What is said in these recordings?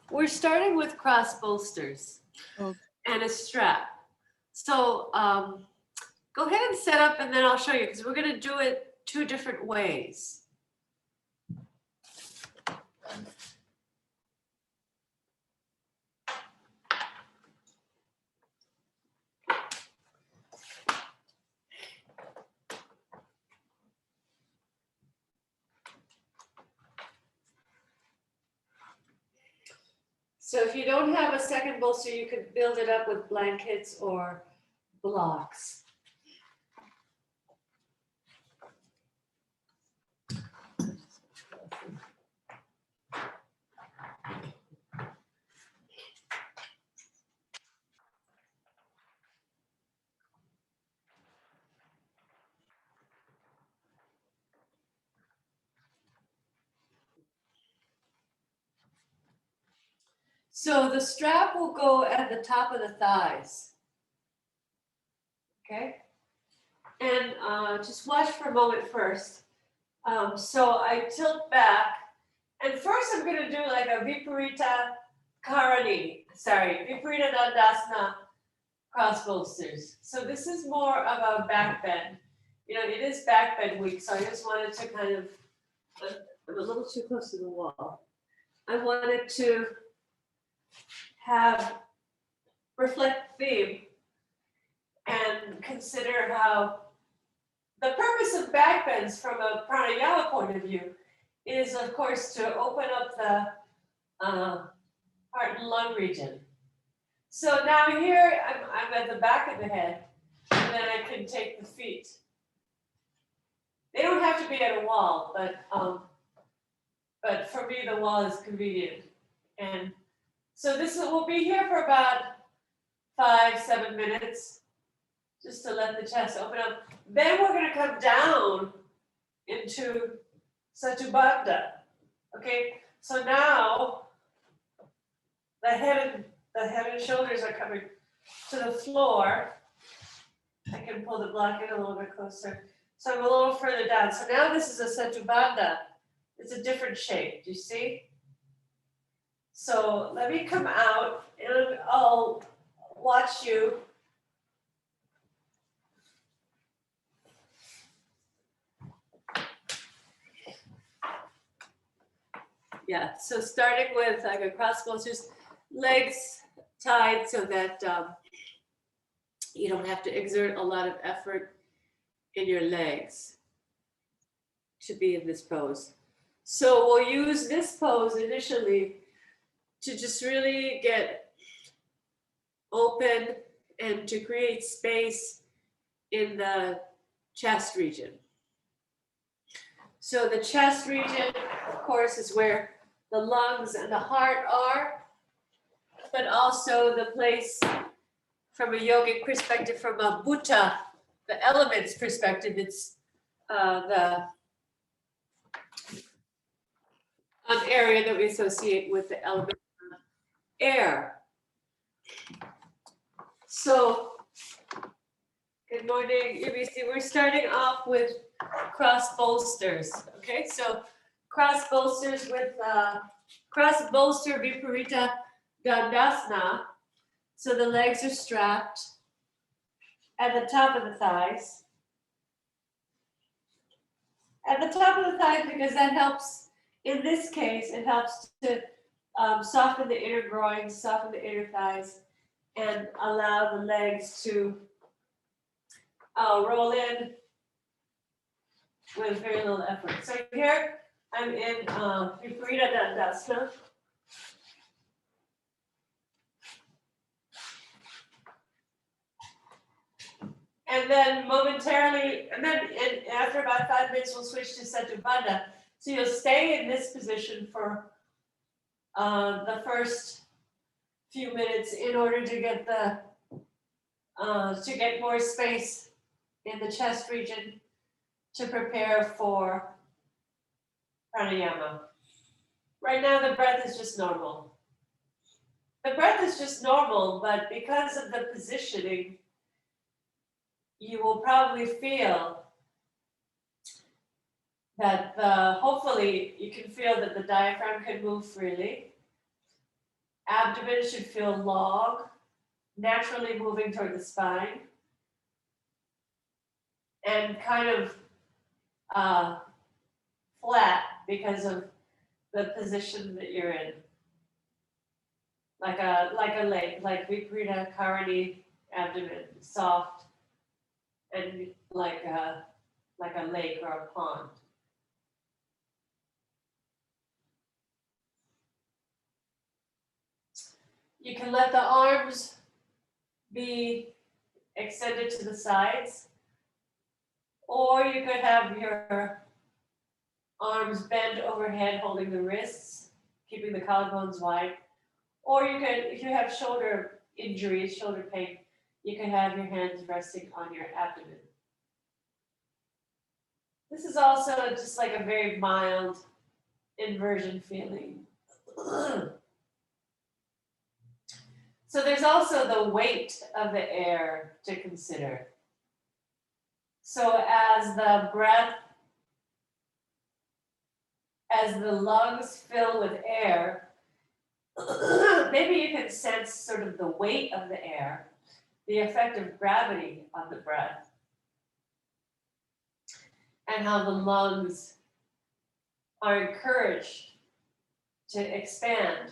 We're starting with cross bolsters Okay. and a strap. So go ahead and set up and then I'll show you because we're going to do it two different ways. So if you don't have a second bolster, you could build it up with blankets or blocks. So the strap will go at the top of the thighs. Okay? And just watch for a moment first. So I tilt back, and first I'm going to do like a Viparita Viparita Dandasana cross bolsters. So this is more of a back bend. You know, it is back bend week, so I just wanted to kind of, I'm a little too close to the wall. I wanted to have reflect theme and consider how the purpose of back bends from a pranayama point of view is, of course, to open up the heart and lung region. So now here I'm at the back of the head, and then I can take the feet. They don't have to be at a wall, but for me the wall is convenient. And so we'll be here for about 5-7 minutes, just to let the chest open up. Then we're going to come down into Satubandha. Okay, so now the head and shoulders are coming to the floor. I can pull the block in a little bit closer. So I'm a little further down. So now this is a Satubandha. It's a different shape. Do you see? So let me come out and I'll watch you. Yeah, so starting with like a cross bolsters, legs tied so that you don't have to exert a lot of effort in your legs to be in this pose. So we'll use this pose initially to just really get open and to create space in the chest region. So the chest region, of course, is where the lungs and the heart are, but also the place from a yogic perspective, from a Bhuta, the elements perspective, it's the area that we associate with the element of air. So, good morning, UBC. We're starting off with cross bolsters. Okay, so cross bolsters with cross bolster Viparita Dandasana. So the legs are strapped at the top of the thighs. At the top of the thighs, because that helps, in this case, it helps to soften the inner groin, soften the inner thighs, and allow the legs to roll in with very little effort. So here I'm in Viparita Dandasana. And then momentarily, and then after about 5 minutes, we'll switch to Satubandha. So you'll stay in this position for the first few minutes in order to get to get more space in the chest region to prepare for pranayama. Right now, the breath is just normal. The breath is just normal, but because of the positioning, you will probably feel that hopefully you can feel that the diaphragm can move freely. Abdomen should feel long, naturally moving toward the spine, and kind of flat because of the position that you're in. Like a lake, like Viparita Karani abdomen, soft and like a lake or a pond. You can let the arms be extended to the sides, or you could have your arms bent overhead holding the wrists, keeping the collarbones wide. Or you could, if you have shoulder injuries, shoulder pain, you can have your hands resting on your abdomen. This is also just like a very mild inversion feeling. So there's also the weight of the air to consider. So as the lungs fill with air, maybe you can sense sort of the weight of the air, the effect of gravity on the breath, and how the lungs are encouraged to expand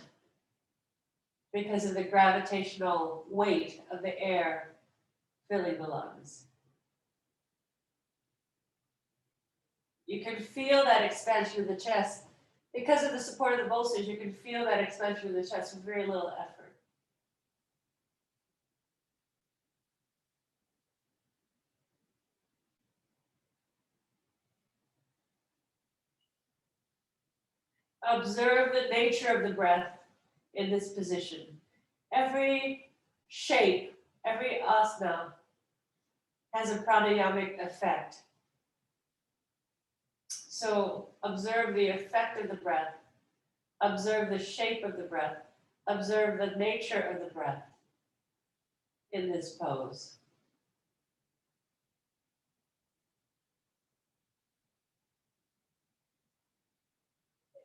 because of the gravitational weight of the air filling the lungs. You can feel that expansion of the chest. Because of the support of the bolsters, you can feel that expansion of the chest with very little effort. Observe the nature of the breath in this position. Every shape, every asana has a pranayamic effect. So observe the effect of the breath, observe the shape of the breath, observe the nature of the breath in this pose.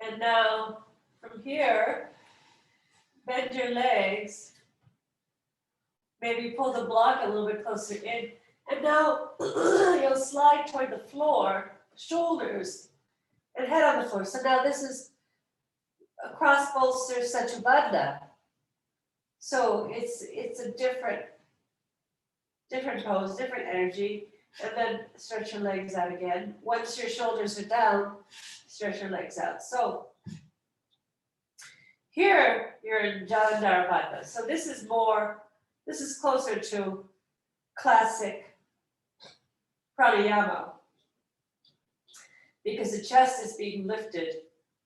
And now from here, bend your legs, maybe pull the block a little bit closer in, and now you'll slide toward the floor, shoulders, and head on the floor. So now this is a cross bolster Setubandha. So it's a different pose, different energy, and then stretch your legs out again. Once your shoulders are down, stretch your legs out. So here you're in Jalandharapatha. So this is closer to classic pranayama because the chest is being lifted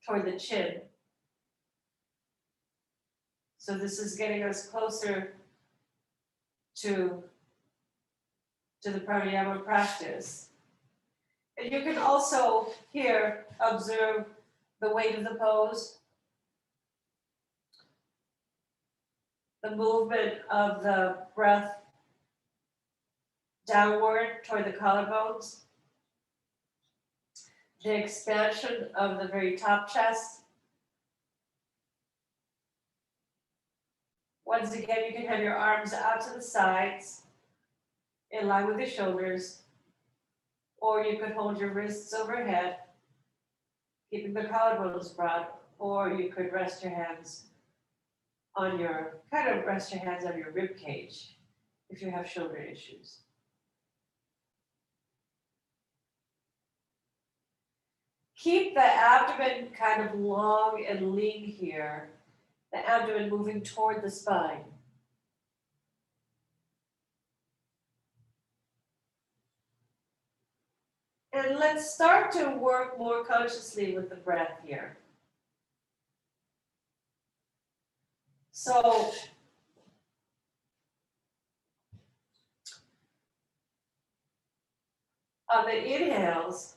toward the chin. So this is getting us closer to the pranayama practice. And you can also here observe the weight of the pose, the movement of the breath downward toward the collarbones, the expansion of the very top chest. Once again, you can have your arms out to the sides in line with the shoulders, or you could hold your wrists overhead, keeping the collarbones broad, or you could rest your hands on your rib cage if you have shoulder issues. Keep the abdomen kind of long and lean here, the abdomen moving toward the spine. And let's start to work more consciously with the breath here. So on the inhales,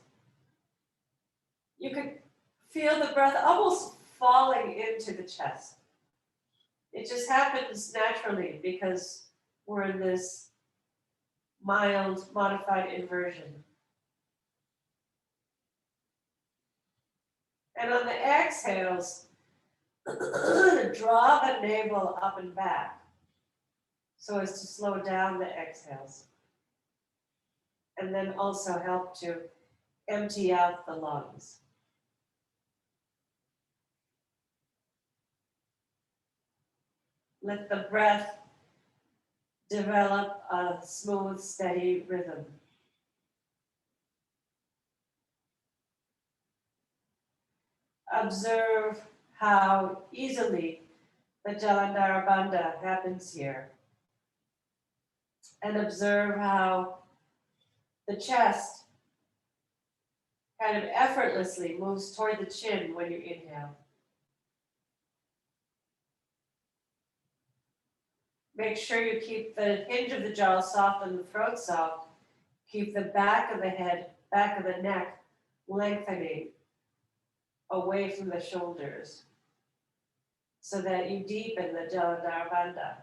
you can feel the breath almost falling into the chest. It just happens naturally because we're in this mild, modified inversion. And on the exhales, draw the navel up and back so as to slow down the exhales. And then also help to empty out the lungs. Let the breath develop a smooth, steady rhythm. Observe how easily the Jalandhara Bandha happens here. And observe how the chest kind of effortlessly moves toward the chin when you inhale. Make sure you keep the hinge of the jaw soft and the throat soft. Keep the back of the head, back of the neck lengthening away from the shoulders so that you deepen the Jalandhara Bandha.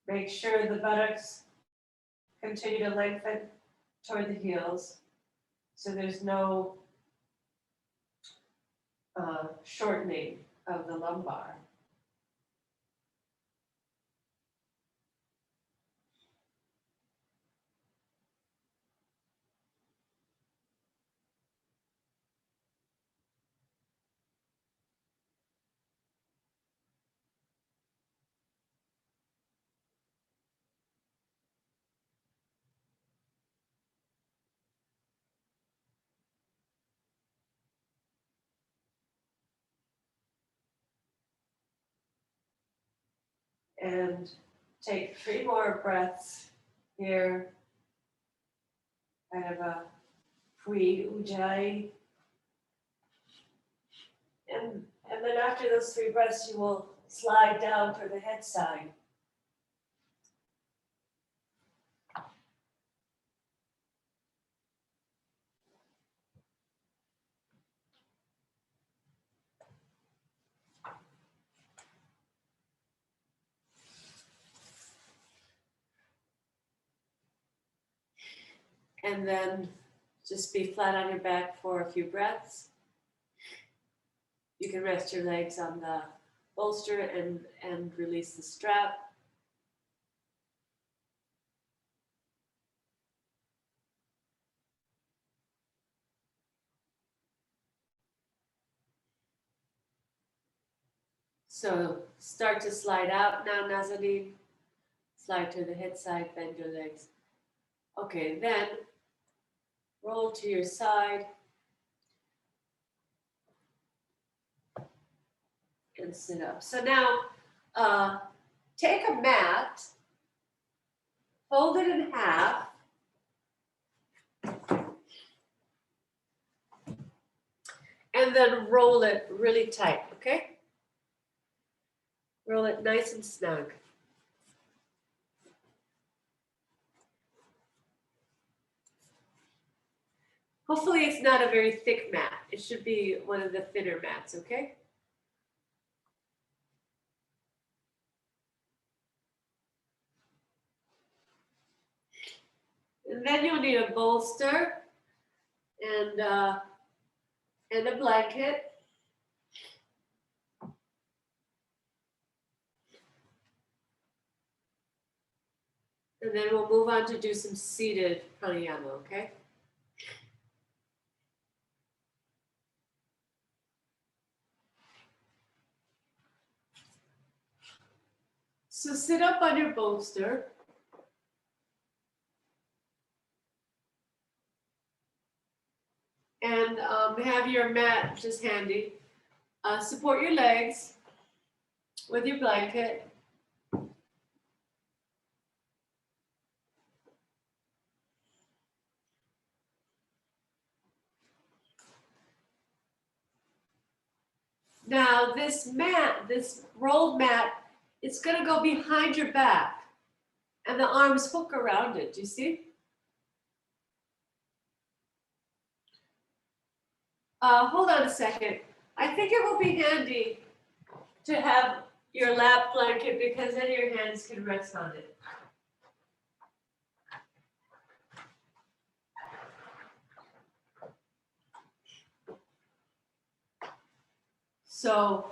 Make sure the buttocks continue to lengthen toward the heels so there's no shortening of the lumbar. And take 3 more breaths here, kind of a pre-ujjayi. And then after those 3 breaths, you will slide down for the head side. And then just be flat on your back for a few breaths. You can rest your legs on the bolster and release the strap. So start to slide out now, Nazanin. Slide to the head side, bend your legs. Okay, then roll to your side and sit up. So now take a mat, fold it in half, and then roll it really tight, okay? Roll it nice and snug. Hopefully it's not a very thick mat. It should be one of the thinner mats, okay? And then you'll need a bolster and a blanket. And then we'll move on to do some seated pranayama, okay? So sit up on your bolster. And have your mat just handy. Support your legs with your blanket. Now this mat, this rolled mat, it's gonna go behind your back and the arms hook around it, do you see? Hold on a second. I think it will be handy to have your lap blanket because then your hands can rest on it. So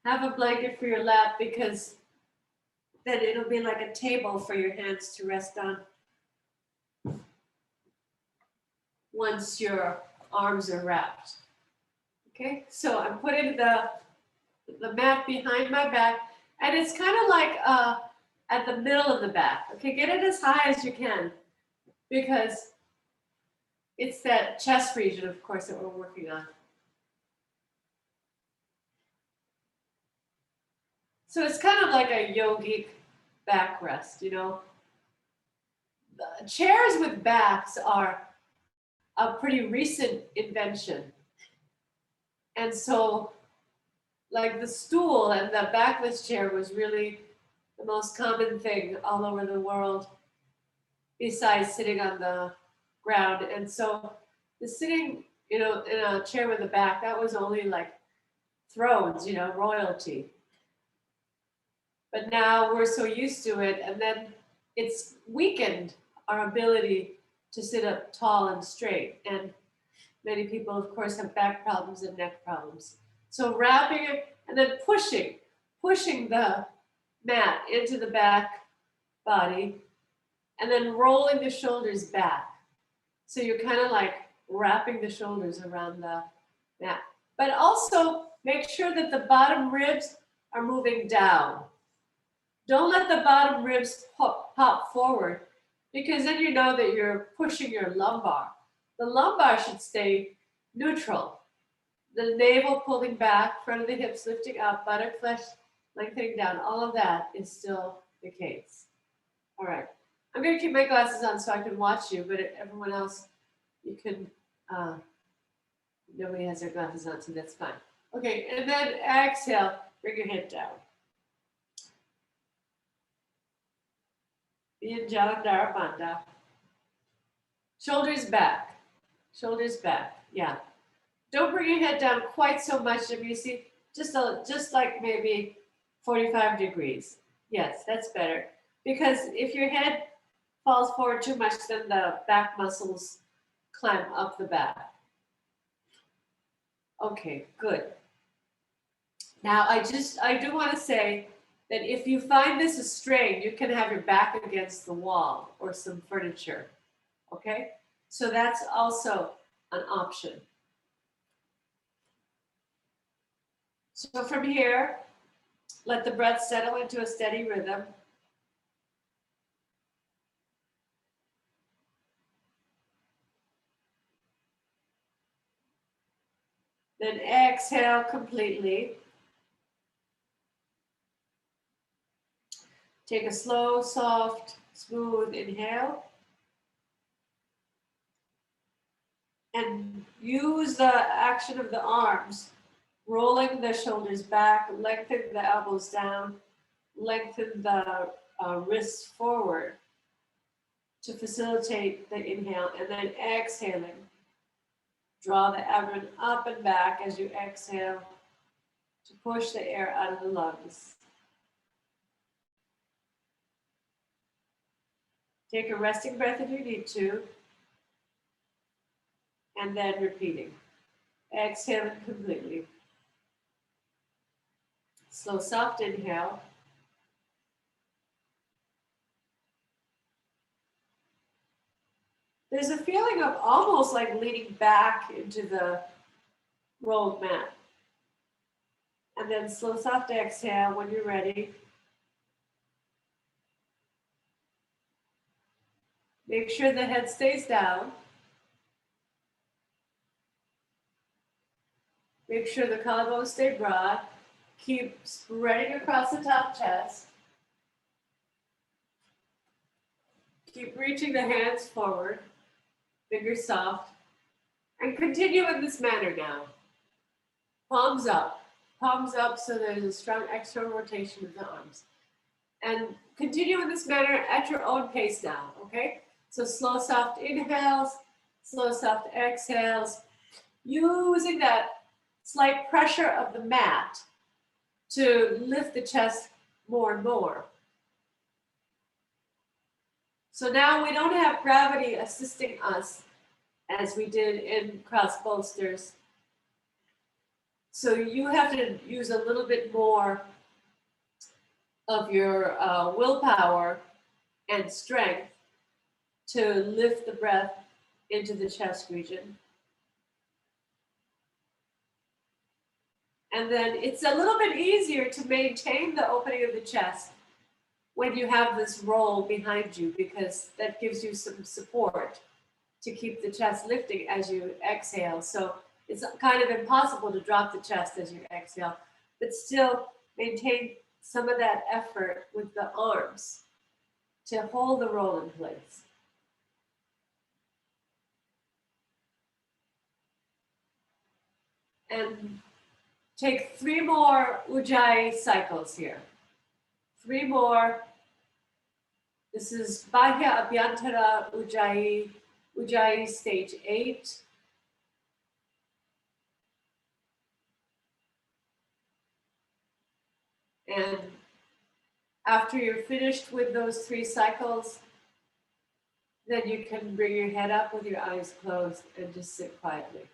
have a blanket for your lap because then it'll be like a table for your hands to rest on once your arms are wrapped. Okay, so I'm putting the mat behind my back, and it's kind of like at the middle of the back. Okay, get it as high as you can because it's that chest region, of course, that we're working on. So it's kind of like a yogic backrest, you know. The chairs with backs are a pretty recent invention. And so like the stool and the backless chair was really the most common thing all over the world besides sitting on the ground. And so the sitting, you know, in a chair with a back, that was only like thrones, you know, royalty. But now we're so used to it, and then it's weakened our ability to sit up tall and straight. And many people, of course, have back problems and neck problems. So wrapping it and then pushing the mat into the back body, and then rolling the shoulders back. So you're kind of like wrapping the shoulders around the mat. But also make sure that the bottom ribs are moving down. Don't let the bottom ribs pop forward because then you know that you're pushing your lumbar. The lumbar should stay neutral. The navel pulling back, front of the hips lifting up, buttock flesh lengthening down. All of that is still the case. All right. I'm going to keep my glasses on so I can watch you, but everyone else, you can, nobody has their glasses on, so that's fine. Okay, and then exhale, bring your head down. Vyanjana Bandha. Shoulders back. Shoulders back. Yeah. Don't bring your head down quite so much. If you see, just like maybe 45 degrees. Yes, that's better. Because if your head falls forward too much, then the back muscles clamp up the back. Okay, good. Now I do want to say that if you find this a strain, you can have your back against the wall or some furniture. Okay? So that's also an option. So from here, let the breath settle into a steady rhythm. Then exhale completely. Take a slow, soft, smooth inhale. And use the action of the arms, rolling the shoulders back, lengthen the elbows down, lengthen the wrists forward to facilitate the inhale, and then exhaling. Draw the abdomen up and back as you exhale to push the air out of the lungs. Take a resting breath if you need to, and then repeating. Exhaling completely. Slow, soft inhale. There's a feeling of almost like leaning back into the rolled mat. And then slow, soft exhale when you're ready. Make sure the head stays down. Make sure the collarbones stay broad. Keep spreading across the top chest. Keep reaching the hands forward, fingers soft, and continue in this manner now. Palms up so there's a strong external rotation of the arms. And continue in this manner at your own pace now, okay? So slow, soft inhales, slow, soft exhales, using that slight pressure of the mat to lift the chest more and more. So now we don't have gravity assisting us as we did in cross bolsters. So you have to use a little bit more of your willpower and strength to lift the breath into the chest region. And then it's a little bit easier to maintain the opening of the chest when you have this roll behind you, because that gives you some support to keep the chest lifting as you exhale. So it's kind of impossible to drop the chest as you exhale, but still maintain some of that effort with the arms to hold the roll in place. And take 3 more Ujjayi cycles here. 3 more. This is Bahya Abhyantara Ujjayi stage 8. And after you're finished with those 3 cycles, then you can bring your head up with your eyes closed and just sit quietly.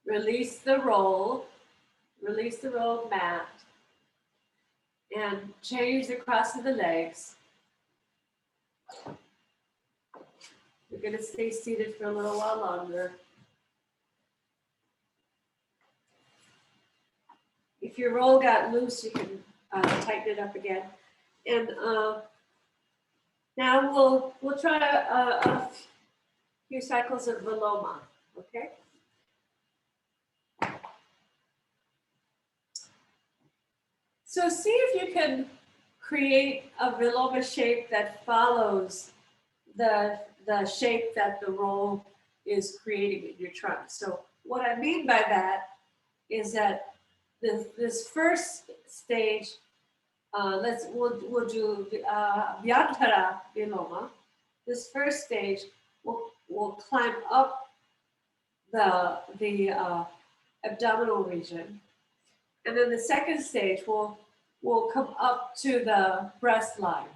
Release the roll mat, and change the cross of the legs. We're going to stay seated for a little while longer. If your roll got loose, you can tighten it up again. And now we'll try a few cycles of Viloma, okay? So see if you can create a Viloma shape that follows the shape that the roll is creating in your trunk. So what I mean by that is that this first stage, we'll do Vyantara Viloma. This first stage will climb up the abdominal region, and then the second stage will come up to the breast line,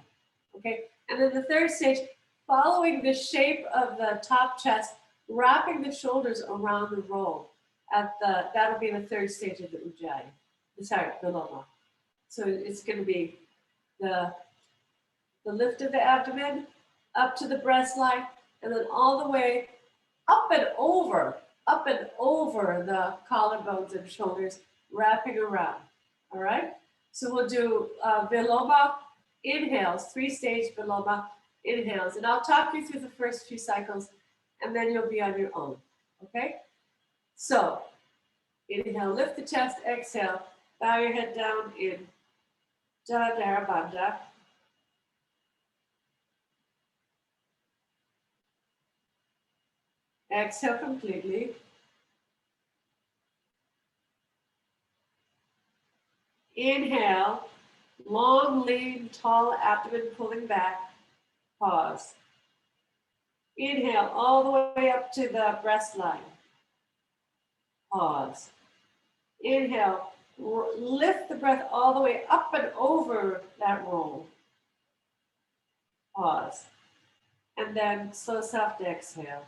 okay? And then the third stage, following the shape of the top chest, wrapping the shoulders around the roll. That'll be the third stage of the Ujjayi. Sorry, Viloma. So it's going to be the lift of the abdomen up to the breast line, and then all the way up and over the collarbones and shoulders, wrapping around. All right. So we'll do Viloma inhales, 3-stage Viloma inhales, and I'll talk you through the first few cycles, and then you'll be on your own. Okay. So inhale, lift the chest. Exhale, bow your head down in Jala Bandha. Exhale completely. Inhale, long, lean, tall abdomen pulling back. Pause. Inhale all the way up to the breast line. Pause. Inhale, lift the breath all the way up and over that roll. Pause. And then slow, soft exhale.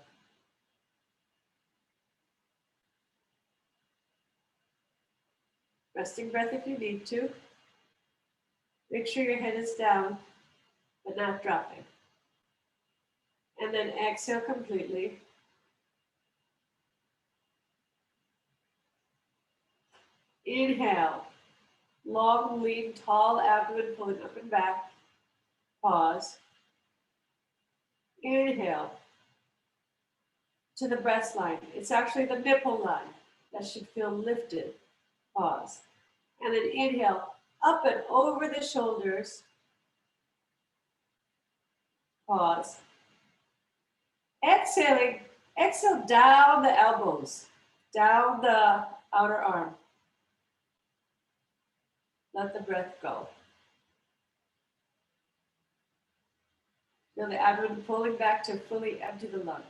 Resting breath if you need to. Make sure your head is down, but not dropping. And then exhale completely. Inhale, long, lean, tall abdomen pulling up and back. Pause. Inhale to the breast line. It's actually the nipple line that should feel lifted. Pause. And then inhale, up and over the shoulders. Pause. Exhaling, exhale down the elbows, down the outer arm. Let the breath go. Feel the abdomen pulling back to fully empty the lungs.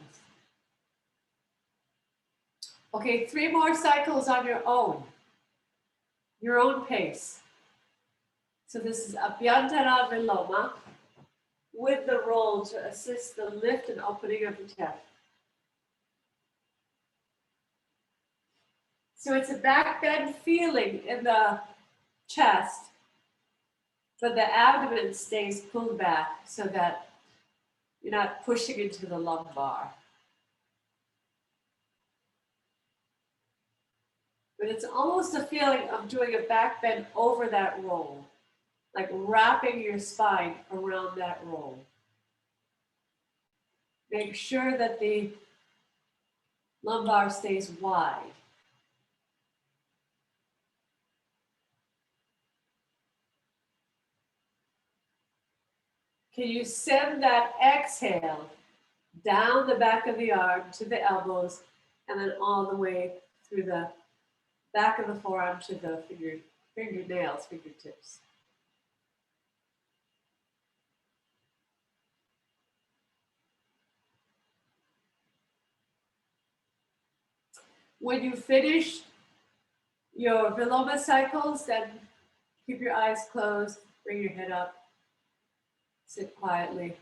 Okay, 3 more cycles on your own pace. So this is Abhyantara Viloma with the roll to assist the lift and opening of the chest. So it's a back bend feeling in the chest, but the abdomen stays pulled back so that you're not pushing into the lumbar. But it's almost a feeling of doing a back bend over that roll, like wrapping your spine around that roll. Make sure that the lumbar stays wide. Can you send that exhale down the back of the arm to the elbows and then all the way through the back of the forearm to the fingernails, fingertips. When you finish your Viloma cycles, then keep your eyes closed, bring your head up, sit quietly.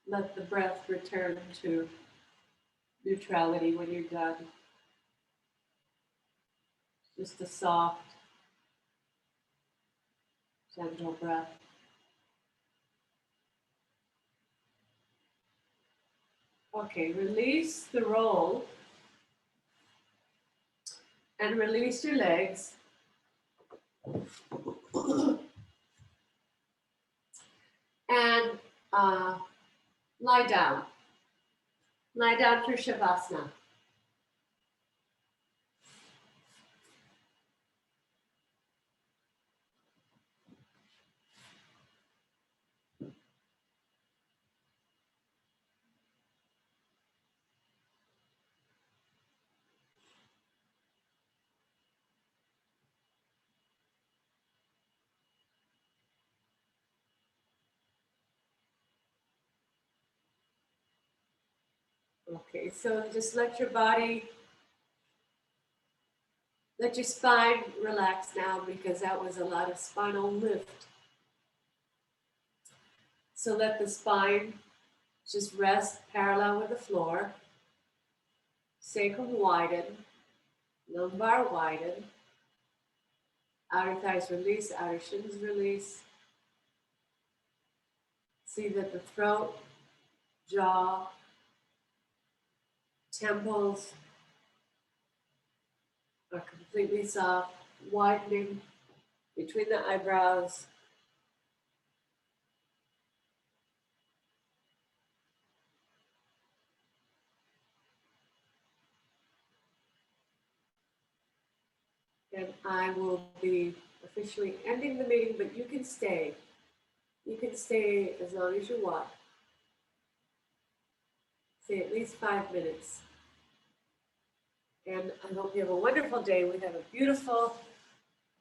Let the breath return to neutrality when you're done. Just a soft, gentle breath. Okay, release the roll and release your legs. And lie down. Lie down for Shavasana. Okay, so just let your spine relax now because that was a lot of spinal lift. So let the spine just rest parallel with the floor. Sacrum widen, lumbar widen, outer thighs release, outer shins release. See that the throat, jaw, temples are completely soft, widening between the eyebrows. And I will be officially ending the meeting, but you can stay. You can stay as long as you want. Stay at least 5 minutes. And I hope you have a wonderful day. We have a beautiful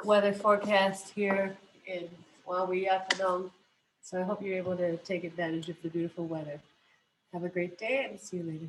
weather forecast here in Waweyatanong. So I hope you're able to take advantage of the beautiful weather. Have a great day and see you later.